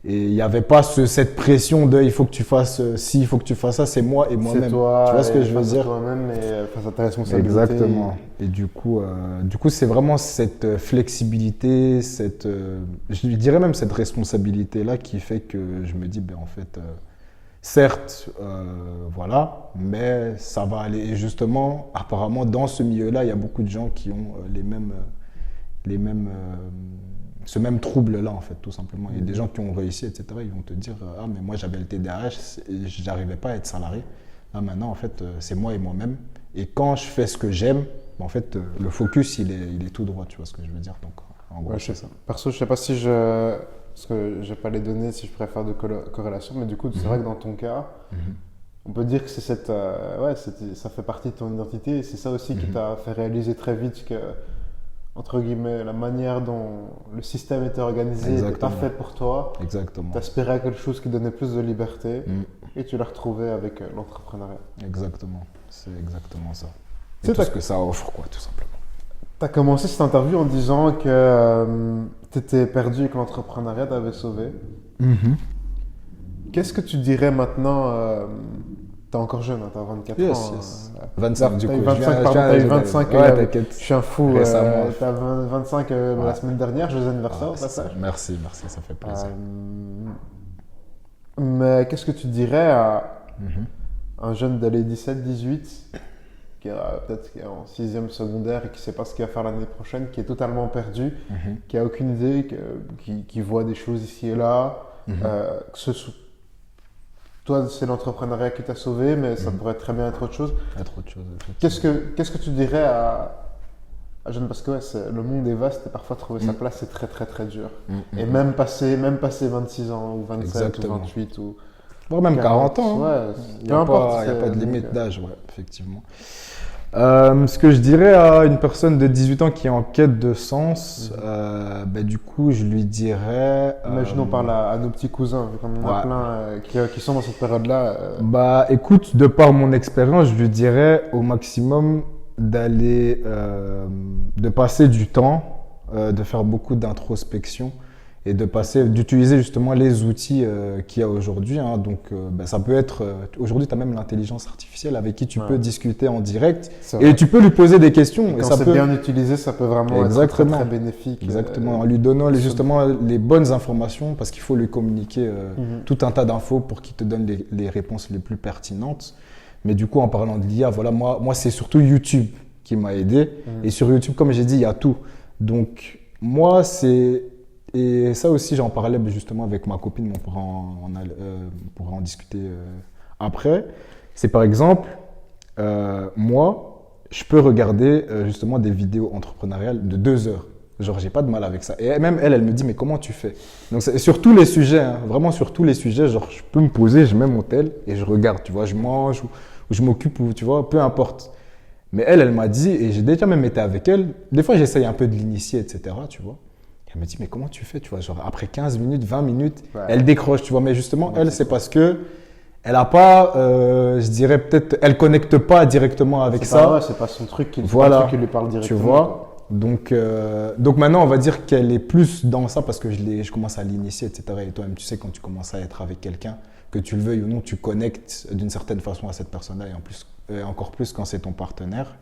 Et il n'y avait pas cette pression de il faut que tu fasses ci, il faut que tu fasses ça, c'est moi et moi-même. C'est toi, tu vois ce que je veux dire? Toi-même et face à ta responsabilité. Exactement. Et du coup, c'est vraiment cette flexibilité, je dirais même cette responsabilité-là qui fait que je me dis, ben en fait, certes, voilà, mais ça va aller. Et justement, apparemment, dans ce milieu-là, il y a beaucoup de gens qui ont ce même trouble-là, en fait, tout simplement. Il y a des gens qui ont réussi, etc. Ils vont te dire « Ah, mais moi, j'avais le TDAH et je n'arrivais pas à être salarié. Là, maintenant, en fait, c'est moi et moi-même. Et quand je fais ce que j'aime, en fait, le focus, il est tout droit. Tu vois ce que je veux dire? Donc, en gros, c'est ça. Perso, je ne sais pas si parce que je n'ai pas les données, si je préfère de corrélation, mais du coup, c'est vrai que dans ton cas, on peut dire que c'est ça fait partie de ton identité et c'est ça aussi qui t'a fait réaliser très vite que entre guillemets, la manière dont le système était organisé n'était pas fait pour toi. Exactement. Tu aspirais à quelque chose qui donnait plus de liberté et tu l'as retrouvé avec l'entrepreneuriat. Exactement, c'est exactement ça. Et tout ce que ça offre, quoi, tout simplement. Tu as commencé cette interview en disant que tu étais perdu et que l'entrepreneuriat t'avait sauvé. Qu'est-ce que tu dirais maintenant T'es encore jeune, hein, t'as 24 ans. Yes. 25 du coup. T'as eu 25. Ouais, t'inquiète. Je suis un fou. T'as 25 la semaine dernière, joyeux anniversaire au passage. Merci, ça fait plaisir. Mais qu'est-ce que tu dirais à un jeune d'aller 17-18 qui est peut-être en 6e secondaire et qui ne sait pas ce qu'il va faire l'année prochaine, qui est totalement perdu, qui n'a aucune idée, qui voit des choses ici et là, toi, c'est l'entrepreneuriat qui t'a sauvé, mais ça pourrait très bien être autre chose. Qu'est-ce que tu dirais à jeune, parce que le monde est vaste et parfois trouver sa place c'est très très très dur. Et même passer 26 ans ou 27 Exactement. Ou 28 ou voire même 40 ans. Il n'y a pas de limite d'âge, effectivement. Ce que je dirais à une personne de 18 ans qui est en quête de sens, du coup, je lui dirais... Imaginons on parle à nos petits cousins, comme on a plein qui sont dans cette période-là. Écoute, de par mon expérience, je lui dirais au maximum d'aller, de passer du temps, de faire beaucoup d'introspection et d'utiliser justement les outils qu'il y a aujourd'hui. Donc, ça peut être... aujourd'hui, tu as même l'intelligence artificielle avec qui tu peux discuter en direct et tu peux lui poser des questions. Et quand c'est bien utilisé, ça peut vraiment être très, très bénéfique. Exactement, en lui donnant justement les bonnes informations parce qu'il faut lui communiquer tout un tas d'infos pour qu'il te donne les réponses les plus pertinentes. Mais du coup, en parlant de l'IA, voilà, moi c'est surtout YouTube qui m'a aidé. Et sur YouTube, comme j'ai dit, il y a tout. Donc, moi, c'est... Et ça aussi, j'en parlais justement avec ma copine, on pourra en discuter après. C'est par exemple, moi, je peux regarder justement des vidéos entrepreneuriales de 2 heures. Genre, j'ai pas de mal avec ça. Et même elle me dit, mais comment tu fais? Donc, sur tous les sujets, vraiment sur tous les sujets, genre, je peux me poser, je mets mon tel et je regarde, tu vois, je mange ou je m'occupe, ou tu vois, peu importe. Mais elle m'a dit, et j'ai déjà même été avec elle, des fois, j'essaye un peu de l'initier, etc., tu vois. Elle me dit, mais comment tu fais, tu vois, genre après 15 minutes, 20 minutes, elle décroche, tu vois. Mais justement, elle, c'est parce que elle a pas, je dirais peut-être, elle connecte pas directement avec ça. C'est pas son truc qui, Voilà. pas un truc qui lui parle directement. Tu vois. Donc maintenant, on va dire qu'elle est plus dans ça parce que je commence à l'initier, etc. Et toi-même, tu sais, quand tu commences à être avec quelqu'un, que tu le veuilles ou non, tu connectes d'une certaine façon à cette personne-là et en plus, encore plus quand c'est ton partenaire.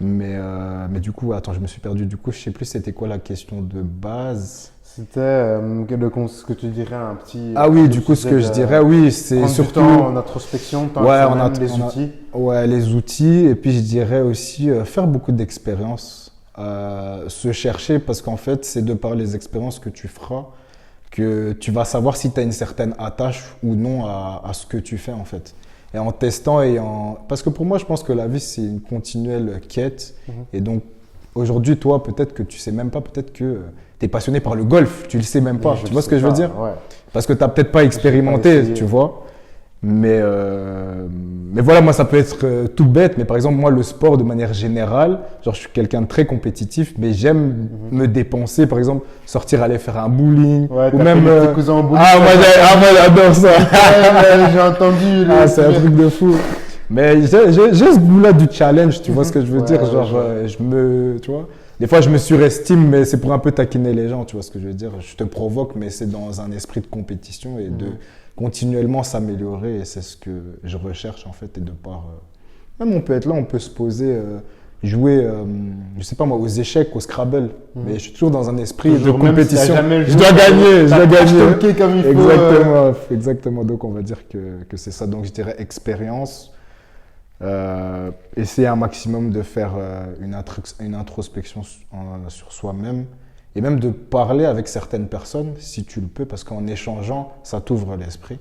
Mais du coup, attends, je me suis perdu. Du coup, je sais plus c'était quoi la question de base. C'était ce que tu dirais un petit. Ah oui, du coup, ce que je dirais, oui, c'est surtout. Du temps en introspection, les outils. Ouais, les outils. Et puis, je dirais aussi faire beaucoup d'expériences. Se chercher, parce qu'en fait, c'est de par les expériences que tu feras que tu vas savoir si tu as une certaine attache ou non à ce que tu fais, en fait. Et en testant Parce que pour moi, je pense que la vie, c'est une continuelle quête. Et donc, aujourd'hui, toi, peut-être que tu sais même pas, peut-être que tu es passionné par le golf, tu le sais même pas. Tu vois ce que je veux dire? Ouais. Parce que tu n'as peut-être pas expérimenté, tu vois. Mais voilà, moi, ça peut être tout bête. Mais par exemple, moi, le sport, de manière générale, genre, je suis quelqu'un de très compétitif, mais j'aime me dépenser. Par exemple, sortir, aller faire un bowling. Ouais, ou même. Tes cousins en bowling. Moi, j'adore ça. J'ai entendu. C'est un truc de fou. Mais j'ai ce goût-là du challenge, tu vois ce que je veux dire? Genre, tu vois. Des fois, je me surestime, mais c'est pour un peu taquiner les gens, tu vois ce que je veux dire? Je te provoque, mais c'est dans un esprit de compétition et de continuellement s'améliorer. Et c'est ce que je recherche, en fait. Et de par. Même on peut être là, on peut se poser, jouer, je sais pas moi, aux échecs, au Scrabble. Mais je suis toujours dans un esprit de compétition. Je dois gagner. Comme il faut. Exactement. Donc, on va dire que c'est ça. Donc, je dirais expérience. Essayer un maximum de faire une introspection sur soi-même et même de parler avec certaines personnes si tu le peux, parce qu'en échangeant, ça t'ouvre l'esprit.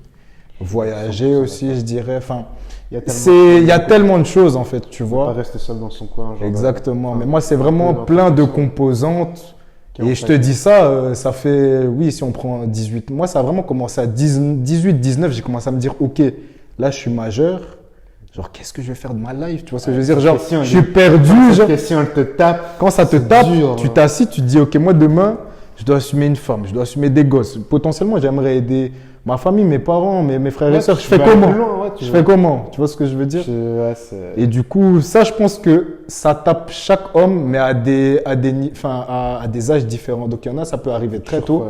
Voyager aussi, je dirais. Enfin, il y a tellement de choses en fait, tu vois. Pas rester seul dans son coin. Genre exactement. Mais moi, c'est vraiment plein de composantes. Et je te dis ça, ça fait, oui, si on prend 18, moi, ça a vraiment commencé à 18, 19, j'ai commencé à me dire, ok, là, je suis majeur. Genre, qu'est-ce que je vais faire de ma life? Tu vois ce que je veux dire? Genre, je suis perdu. Cette question, elle te tape. Quand ça te tape, tu t'assis, tu te dis, ok, moi, demain, je dois assumer une femme, je dois assumer des gosses. Potentiellement, j'aimerais aider ma famille, mes parents, mes frères et sœurs. Je fais comment? Je fais comment? Tu vois ce que je veux dire? Et du coup, ça, je pense que ça tape chaque homme, mais à des âges différents. Donc, il y en a, ça peut arriver très tôt.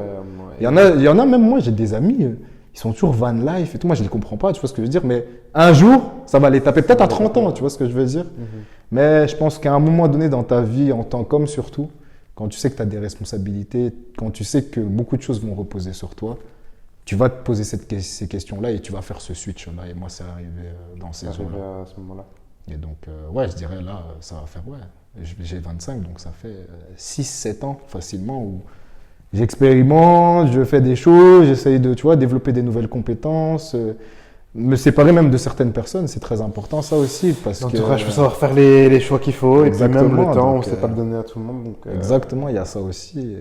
Il y en a même, moi, j'ai des amis. Ils sont toujours van life et tout. Moi, je ne les comprends pas, tu vois ce que je veux dire. Mais un jour, ça va les taper peut-être à 30 ans, tu vois ce que je veux dire. Mais je pense qu'à un moment donné dans ta vie, en tant qu'homme surtout, quand tu sais que tu as des responsabilités, quand tu sais que beaucoup de choses vont reposer sur toi, tu vas te poser ces questions-là et tu vas faire ce switch-là. Et moi, c'est arrivé dans ces eaux-là. À ce moment-là. Et donc, je dirais là, ça va faire, j'ai 25, donc ça fait 6-7 ans facilement où j'expérimente, je fais des choses, j'essaye de, tu vois, développer des nouvelles compétences, me séparer même de certaines personnes, c'est très important ça aussi. Parce que je peux savoir faire les choix qu'il faut, et puis même le temps, donc, on ne sait pas le donner à tout le monde. Donc, exactement, il y a ça aussi.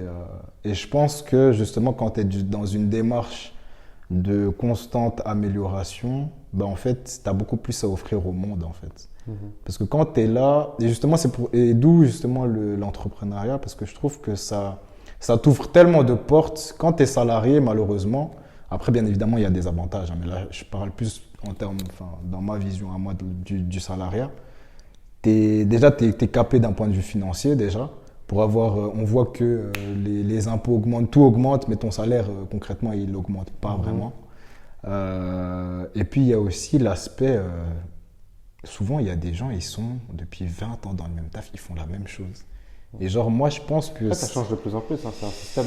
Et je pense que justement, quand tu es dans une démarche de constante amélioration, en fait, tu as beaucoup plus à offrir au monde, en fait. Parce que quand tu es là, et justement, et d'où justement l'entrepreneuriat, parce que je trouve que ça t'ouvre tellement de portes. Quand tu es salarié, malheureusement, après, bien évidemment, il y a des avantages, mais là, je parle plus en termes, dans ma vision à moi du salariat. Déjà, tu es capé d'un point de vue financier, déjà. Pour avoir, on voit que les impôts augmentent, tout augmente, mais ton salaire, concrètement, il n'augmente pas vraiment. Et puis, il y a aussi l'aspect, souvent, il y a des gens, ils sont depuis 20 ans dans le même taf, ils font la même chose. Et genre, moi, je pense que... ça change de plus en plus, hein. C'est un système...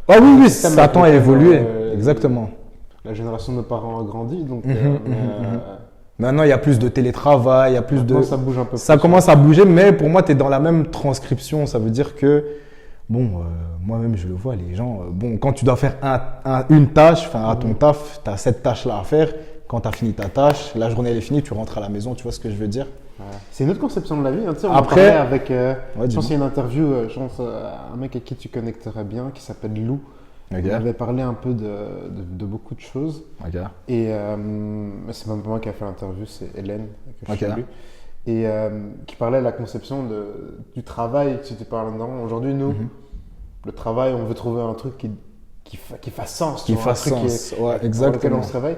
oui, ça tend à évoluer, exactement. La génération de nos parents a grandi, donc... Maintenant, il y a plus de télétravail, il y a plus de... Ça bouge un peu plus. Ça commence à bouger, mais pour moi, tu es dans la même transcription. Ça veut dire que, moi-même, je le vois, les gens... quand tu dois faire une tâche, à ton taf, tu as cette tâche-là à faire. Quand tu as fini ta tâche, la journée elle est finie, tu rentres à la maison, tu vois ce que je veux dire? C'est une autre conception de la vie. Hein. Tu sais, on après, parlait avec, je pense qu'il y a une interview, un mec à qui tu connecterais bien, qui s'appelle Lou. Il avait parlé un peu de beaucoup de choses. Et c'est même pas moi qui a fait l'interview, c'est Hélène que je salue. Et qui parlait de la conception du travail, si tu parles dedans. Aujourd'hui, nous, le travail, on veut trouver un truc qui fasse sens. Qui fasse sens, exactement. Pour lequel on se réveille.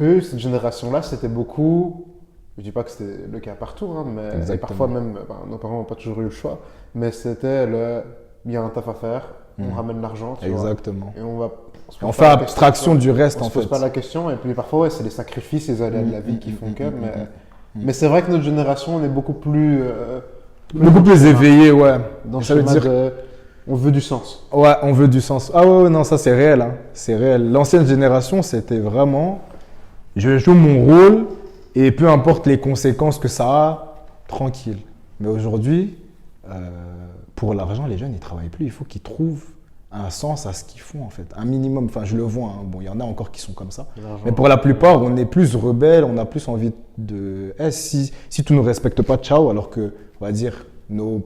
eux, cette génération-là, c'était beaucoup. Je dis pas que c'était le cas partout, hein, mais et Exactement. parfois même, nos parents n'ont pas toujours eu le choix, mais c'était il y a un taf à faire, on ramène l'argent, tu vois, Exactement. et on se pose On pas fait la abstraction question, du reste, on en se pose fait. pas la question, et puis parfois, ouais, c'est les sacrifices, les aléas de la vie qui font que, mais c'est vrai que notre génération, on est beaucoup plus éveillé, ouais. dans le Ça veut schéma dire, de, on veut du sens. ouais, on veut du sens. Ah ouais, non, ça c'est réel, hein. C'est réel. L'ancienne génération, c'était vraiment, je joue mon rôle et peu importe les conséquences que ça a, tranquille. Mais aujourd'hui, pour l'argent, les jeunes, ils travaillent plus. Il faut qu'ils trouvent un sens à ce qu'ils font, en fait. Un minimum. Enfin, je le vois, hein. Bon, il y en a encore qui sont comme ça. Mais pour la plupart, on est plus rebelle, on a plus envie de... si tu ne nous respectes pas, ciao, alors que, on va dire, nos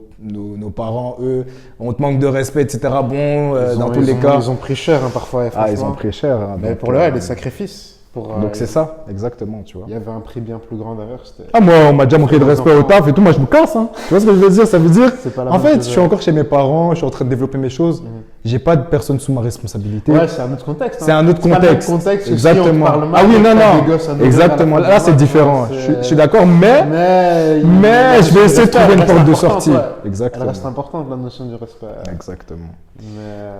parents, eux, on te manque de respect, etc. Bon, dans tous les cas... Ils ont pris cher, hein, parfois. Ah, ils ont pris cher. Hein, mais donc, pour le reste, des sacrifices. Donc c'est ça, exactement, tu vois. Il y avait un prix bien plus grand derrière. Ah, moi, on m'a déjà manqué de respect au taf et tout, moi je me casse. Hein. Tu vois ce que je veux dire? Ça veut dire, en fait, je suis encore chez mes parents, je suis en train de développer mes choses. J'ai pas de personne sous ma responsabilité. Ouais, c'est un autre contexte. C'est un autre contexte. Exactement. Ah oui, non. Exactement. Là, c'est différent. Je suis d'accord, mais je vais essayer de trouver une porte de sortie. Exactement. Elle reste importante, la notion du respect. Exactement.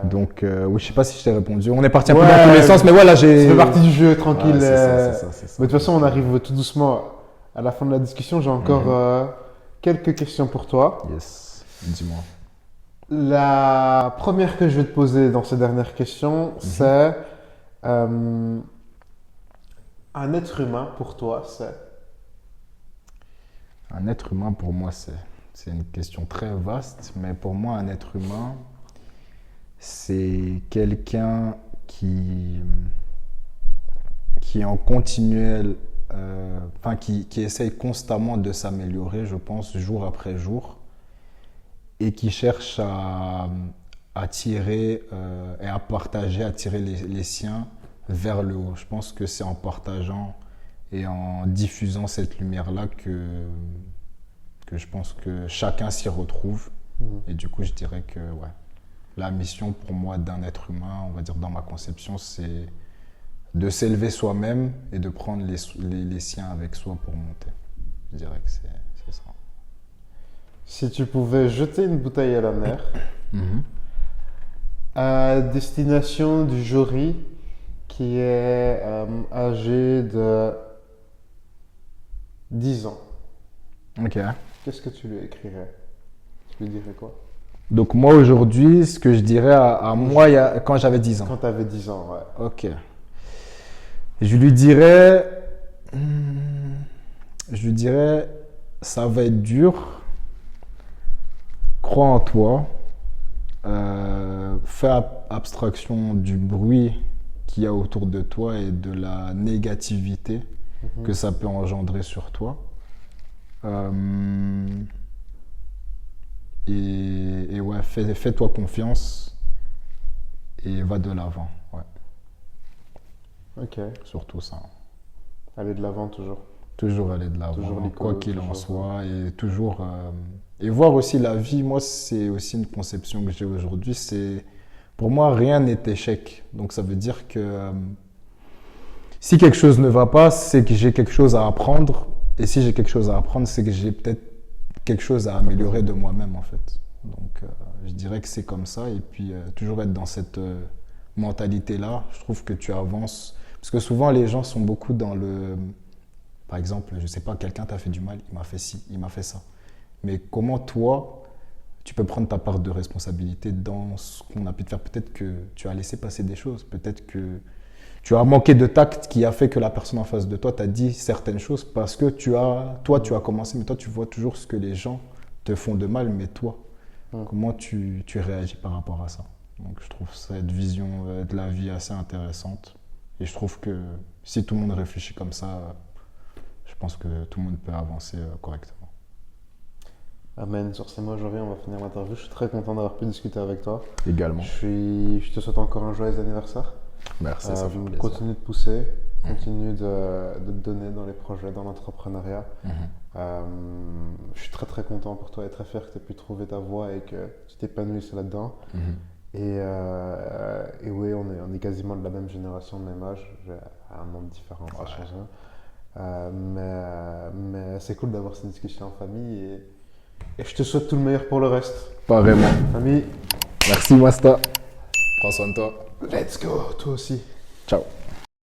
Donc, oui, je sais pas si je t'ai répondu. On est parti un peu dans Ouais, tous les sens, mais voilà, j'ai. Ça fait partie du jeu, tranquille. Ouais, c'est ça. Mais de toute façon, on arrive tout doucement à la fin de la discussion. J'ai encore quelques questions pour toi. Yes, dis-moi. La première que je vais te poser dans ces dernières questions, c'est un être humain pour toi, c'est un être humain pour moi, c'est une question très vaste, mais pour moi, un être humain, c'est quelqu'un qui est en continuel, qui essaye constamment de s'améliorer, je pense, jour après jour, et qui cherche à tirer et à partager, à tirer les siens vers le haut. Je pense que c'est en partageant et en diffusant cette lumière-là que je pense que chacun s'y retrouve. Et du coup, je dirais que ouais, la mission pour moi d'un être humain, on va dire dans ma conception, c'est de s'élever soi-même et de prendre les siens avec soi pour monter. Je dirais que c'est ça. Si tu pouvais jeter une bouteille à la mer, à destination du jury qui est âgé de 10 ans, Ok. qu'est-ce que tu lui écrirais? Tu lui dirais quoi? Donc moi aujourd'hui, ce que je dirais à moi quand j'avais 10 ans. Quand tu avais 10 ans, ouais. Ok. Je lui dirais, ça va être dur. Crois en toi. Fais abstraction du bruit qu'il y a autour de toi et de la négativité que ça peut engendrer sur toi. Et ouais, fais-toi confiance et va de l'avant. Ouais. Ok. Surtout ça. Aller de l'avant toujours. Toujours aller de l'avant, Toujours quoi qu'il en toujours. soit, et toujours et voir aussi la vie. Moi, c'est aussi une conception que j'ai aujourd'hui. C'est pour moi, rien n'est échec. Donc ça veut dire que si quelque chose ne va pas, c'est que j'ai quelque chose à apprendre. Et si j'ai quelque chose à apprendre, c'est que j'ai peut-être quelque chose à améliorer de moi-même en fait. Donc je dirais que c'est comme ça. Et puis toujours être dans cette mentalité-là. Je trouve que tu avances. Parce que souvent, les gens sont beaucoup dans le... Par exemple, je sais pas, quelqu'un t'a fait du mal, il m'a fait ci, il m'a fait ça. Mais comment toi, tu peux prendre ta part de responsabilité dans ce qu'on a pu te faire? Peut-être que tu as laissé passer des choses, peut-être que tu as manqué de tact qui a fait que la personne en face de toi t'a dit certaines choses parce que tu as commencé, mais toi tu vois toujours ce que les gens te font de mal, mais toi, comment tu réagis par rapport à ça? Donc je trouve cette vision de la vie assez intéressante et je trouve que si tout le monde réfléchit comme ça, je pense que tout le monde peut avancer correctement. Amen. Sur ces mots, on va finir l'interview. Je suis très content d'avoir pu discuter avec toi. Également. Je te souhaite encore un joyeux anniversaire. Merci, ça fait plaisir. Continue de pousser, continue de te donner dans les projets, dans l'entrepreneuriat. Je suis très très content pour toi et très fier que tu aies pu trouver ta voie et que tu t'épanouisses là-dedans. Et oui, on est quasiment de la même génération, de même âge. J'ai un an de différence, ça change rien. Mais c'est cool d'avoir cette discussion en famille et je te souhaite tout le meilleur pour le reste. Pareillement. Famille. Merci Masta. Prends soin de toi. Let's go, toi aussi. Ciao.